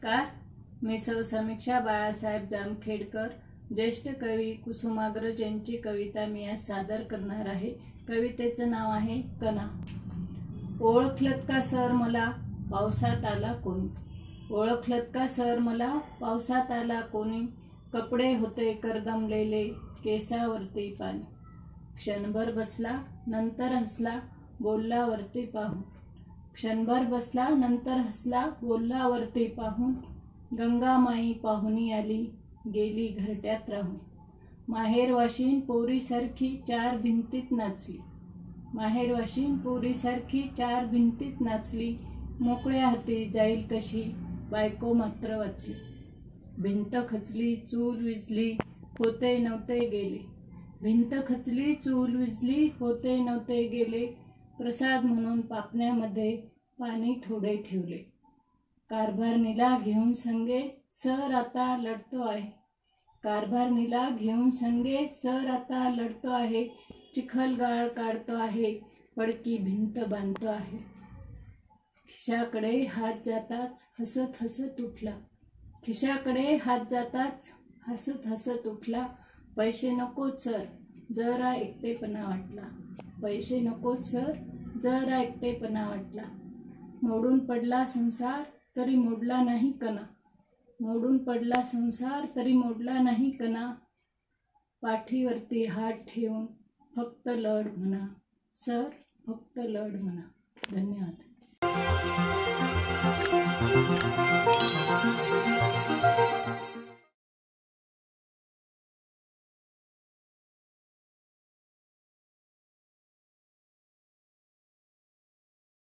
नमस्कार, मी सौ समीक्षा बाळासाहेब जामखेडकर, ज्येष्ठ कवी कुसुमाग्रज यांची कविता मी आज सादर करणार आहे। कवितेचं नाव आहे कणा। ओळखलत का सर मला पावसात आला कोणी, ओळखलत का सर मला पावसात आला कोणी, कपडे होते करदमलेले केसावरती पाणी, क्षणभर बसला नंतर हसला बोलला वरती पाहून, क्षणभर बसला नंतर हसला बोलला वरती पाहून, गंगामाई पाहुणी आली गेली घरट्यात राहून, माहेर वाशीन पोरीसारखी चार भिंतीत नाचली, माहेर वाशीन पोरीसारखी चार भिंतीत नाचली, मोकळ्या हाती जाईल कशी बायको मात्र वाचली, भिंत खचली चूल विजली होते नव्हते गेले, भिंत खचली चूल विजली होते नव्हते गेले, प्रसाद म्हणून पापण्यामध्ये पाणी थोडे ठेवले, कारभारणीला घेऊन संगे सर आता लढतो आहे, कारभारणीला घेऊन संगे सर आता लढतो आहे, चिखलगाळ काढतो आहे पडकी भिंत बांधतो आहे, खिशाकडे हात जाताच हसत हसत उठला, खिशाकडे हात जाताच हसत हसत उठला, पैसे नकोच सर जरा एकटेपणा वाटला, पैसे नकोच सर जरा एकटेपणा वाटला, मोडून पडला संसार तरी मोडला नाही कणा, मोडून पडला संसार तरी मोडला नाही कणा, पाठीवरती हात ठेवून फक्त लढ म्हणा सर फक्त लढ म्हणा। धन्यवाद।